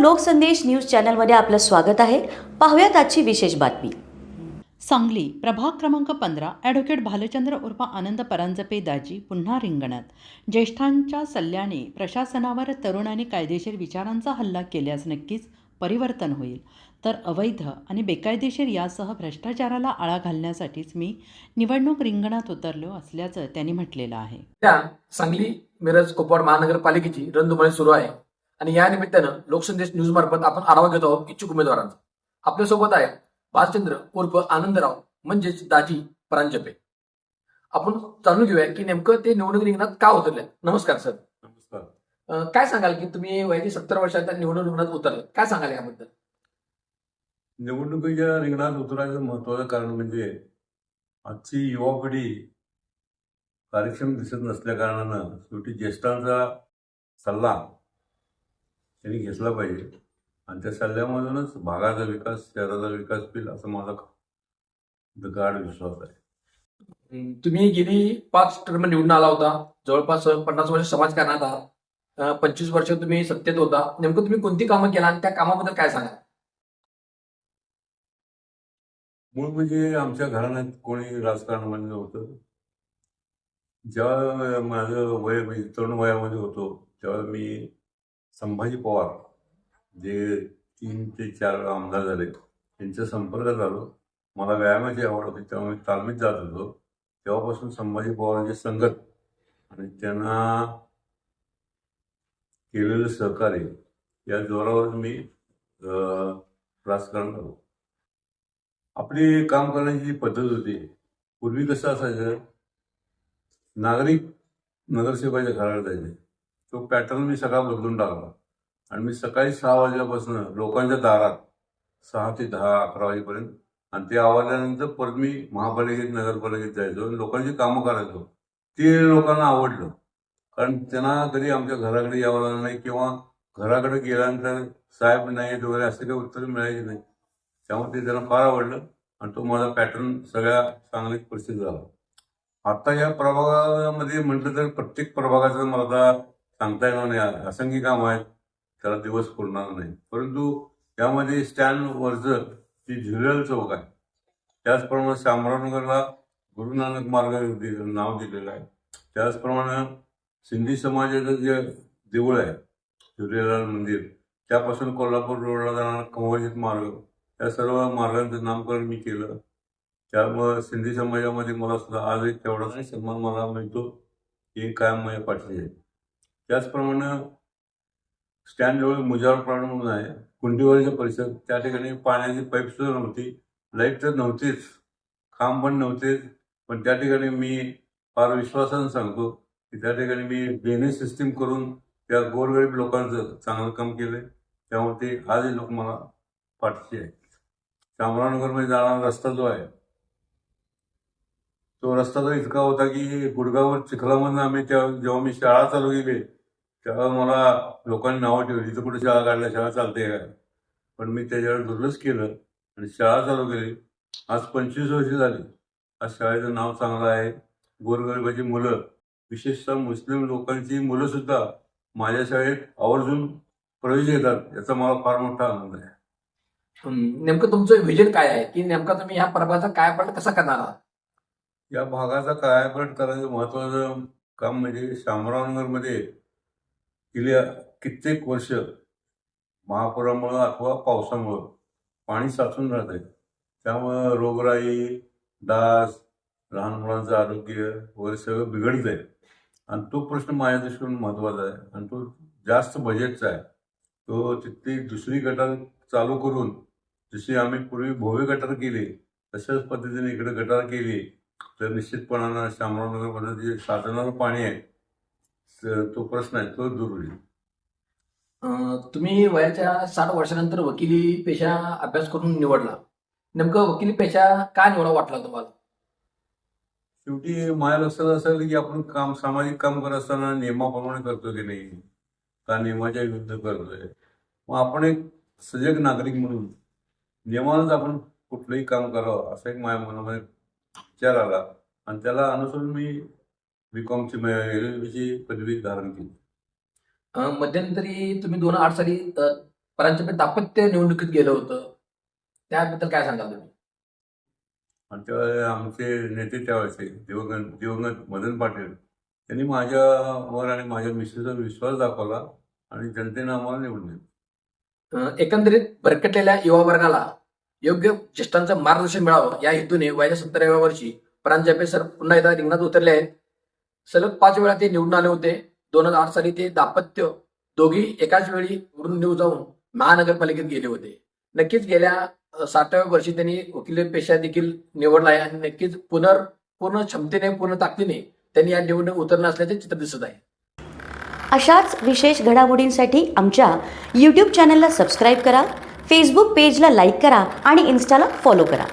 Loksandesh news चॅनलमध्ये आपलं स्वागत आहे. पाहूयात आजची विशेष बातमी. सांगली प्रभाग क्रमांक 15 ॲडव्होकेट भालचंद्र उर्फ आनंद परांजपे दाजी पुन्हा रिंगणात. ज्येष्ठांच्या सल्ल्याने प्रशासनावर तरुण आणि कायदेशीर विचारांचा हल्ला केल्यास नक्कीच परिवर्तन होईल, तर अवैध आणि बेकायदेशीर यासह भ्रष्टाचाराला आळा घालण्यासाठीच मी निवडणूक रिंगणात उतरलो असल्याचं त्यांनी म्हटलेलं आहे. त्या सांगली मिरज कुपवाड महानगरपालिकेची रणधुमाळी सुरू आहे आणि या निमित्तानं लोकसंदेश न्यूज मार्फत आपण आढावा घेतो आहोत इच्छुक उमेदवारांचा. आपल्यासोबत आहे भालचंद्र उर्फ आनंदराव म्हणजेच दाजी परांजपे. आपण जाणून घेऊया की नेमकं ते निवडणूक रिंगणात का उतरले. नमस्कार सर. नमस्कार. काय सांगाल की तुम्ही वयाची 70 वर्षात निवडणूक रिंगणात उतरले, काय सांगाल याबद्दल? निवडणुकीच्या रिंगणात उतरायचं महत्वाचं कारण म्हणजे आजची युवा पिढी कार्यक्षम दिसत नसल्या कारणानं शेवटी ज्येष्ठांचा सल्ला त्यांनी घेतला पाहिजे आणि त्या सल्ल्यामधूनच भागाचा विकास, शहराचा विकास होईल असं माझा गाढ विश्वास आहे. तुम्ही गेली 5 टर्म निवडून आला होता, जवळपास 50 वर्ष समाजकारणात आहात, 25 वर्ष तुम्ही सत्तेत होता. नेमकं तुम्ही कोणती कामं केला आणि त्या कामाबद्दल काय सांगाल? मूळ म्हणजे आमच्या घराण्यात कोणी राजकारणामध्ये नव्हतं. जेव्हा माझं वय म्हणजे तरुण वयामध्ये होतो तेव्हा मी संभाजी पवार जे 3 ते 4 वेळा आमदार झाले त्यांच्या संपर्कात आलो. मला व्यायामाची आवड होती तेव्हा मी तालमीत जात होतो. तेव्हापासून संभाजी पवारांची संगत आणि त्यांना केलेलं सहकार्य या जोरावर मी राजकारण करतो. आपली काम करण्याची जी पद्धत होती, पूर्वी कसं असायचं, नागरिक नगरसेवकाच्या घरात जायचे. तो पॅटर्न मी सगळा बदलून टाकला आणि मी सकाळी 6 वाजल्यापासून लोकांच्या दारात 6 ते 10, 11 वाजेपर्यंत आणि ते आवडल्यानंतर परत मी महापालिकेत, नगरपालिकेत जायचो आणि लोकांची कामं करायचो. ते लोकांना आवडलं कारण त्यांना कधी आमच्या घराकडे यावं लागलं नाही किंवा घराकडे गेल्यानंतर साहेब नाहीत वगैरे असे काही उत्तर मिळायचे नाही. त्यामुळे ते त्यांना फार आवडलं आणि तो माझा पॅटर्न सगळ्या सांगलीत प्रसिद्ध झाला. आता या प्रभागामध्ये म्हटलं तर प्रत्येक प्रभागाचं मला आता सांगता येणार नाही, असंख्य काम आहेत, त्याला दिवस पुरणार नाही. परंतु यामध्ये स्टँडवरचं जी झुलेल चौक आहे, त्याचप्रमाणे शामरावनगरला गुरु नानक मार्ग नाव दिलेलं आहे. त्याचप्रमाणे सिंधी समाजाचं जे देऊळ आहे झुलेलाल मंदिर, त्यापासून कोल्हापूर रोडला जाणारा कंवजित मार्ग, या सर्व मार्गांचं नामकरण मी केलं. त्यामुळं सिंधी समाजामध्ये मला सुद्धा आज एक तेवढाच सन्मान मला मिळतो की कायम माझ्या पाठीशी आहे. त्याचप्रमाणे स्टँडजवळ मुजावर प्राण म्हणून आहे, कुंडीवरच्या परिसर, त्या ठिकाणी पाण्याची पाईप सुद्धा नव्हती, लाईट तर नव्हतीच, खांब पण नव्हतेच. पण त्या ठिकाणी मी फार विश्वासानं सांगतो की त्या ठिकाणी मी ड्रेनेज सिस्टीम करून त्या गोरगरीब लोकांचं चांगलं काम केलं. त्यामुळे ते आजही लोक मला पाठीशी आहे. शामरावनगरमध्ये जाणारा रस्ता जो आहे तो रस्ता तर इतका होता की गुडगावर चिखलामधून आम्ही जेव्हा मी शाळा चालू केली तेव्हा मला लोकांनी नावं ठेवली, इथं कुठे शाळा काढल्या, शाळा चालते काय. पण मी त्याच्यावर दुर्लक्ष केलं आणि शाळा चालू केली. आज 25 वर्ष झाली. आज शाळेचं नाव चांगलं आहे. गोरगरिबाची मुलं, विशेषतः मुस्लिम लोकांची मुलं सुद्धा माझ्या शाळेत आवर्जून प्रवेश घेतात, याचा मला फार मोठा आनंद आहे. नेमकं तुमचं विजन काय आहे की नेमका तुम्ही ह्या प्रभागाचा कायापालट कसा करणार आहात? या भागाचा कायापालट करायचं महत्वाचं काम म्हणजे शामरावनगरमध्ये गेल्या कित्येक वर्ष महापुरामुळं अथवा पावसामुळं पाणी साचून राहत आहे. त्यामुळं रोगराई, डास, लहान मुलांचं आरोग्य वगैरे सगळं बिघडत आहे आणि तो प्रश्न माझ्या दृष्टीने महत्त्वाचा आहे आणि तो जास्त बजेटचा आहे. तो तिथली दुसरी गटार चालू करून, जशी आम्ही पूर्वी भोवे गटार केली तशाच पद्धतीने इकडे गटार केली तर निश्चितपणानं शामरावनगरमध्ये जे साचणारं पाणी आहे तो प्रश्न आहे तो दूर होईल. तुम्ही वयाच्या 60 वर्षानंतर वकिली पेशा अभ्यास करून निवडला. नेमकं वकिली पेशा का निवडा वाटला तुम्हाला? शेवटी माझ्या लक्षात असं की आपण काम, सामाजिक काम करत असताना नियमाप्रमाणे करतो की नाही, का नियमाच्या विरुद्ध करतोय. मग आपण एक सजग नागरिक म्हणून नियमानंच आपण कुठलंही काम करावं असा एक माझ्या मनामध्ये विचार आला आणि त्याला अनुसरून मी BComची LLBची पदवी धारण केली. मध्यंतरी तुम्ही 2008 साली परांजपे दाम्पत्य निवडणुकीत गेलं होतं, त्याबद्दल काय सांगाल तुम्ही? आणि त्यावेळेस आमचे नेते त्यावेळेचे दिवंगत मदन पाटील त्यांनी माझ्यावर आणि माझ्या मिसेसवर विश्वास दाखवला आणि जनतेनं आम्हाला निवडून दिलं. एकंदरीत भरकटलेल्या युवा वर्गाला योग्य ज्येष्ठांचं मार्गदर्शन मिळावं या हेतूने वयाच्या 70व्या वर्षी परांजपे सर पुन्हा एकदा रिंगणात उतरले आहेत. सलग 5 वेळा ते निवडून आले होते. 2008 साली ते दाम्पत्य दोघी एकाच वेळी निवडून निवडून जाऊन महानगरपालिकेत गेले होते. नक्कीच गेल्या 60व्या वर्षी त्यांनी वकिली पेशा देखील निवडला आहे आणि नक्कीच पूर्ण क्षमतेने पूर्ण ताकदीने त्यांनी या निवडणूक उतरणार असल्याचे चित्र दिसत आहे. अशाच विशेष घडामोडींसाठी आमच्या यूट्यूब चॅनलला सबस्क्राईब करा, फेसबुक पेजला लाईक करा आणि इन्स्टाला फॉलो करा.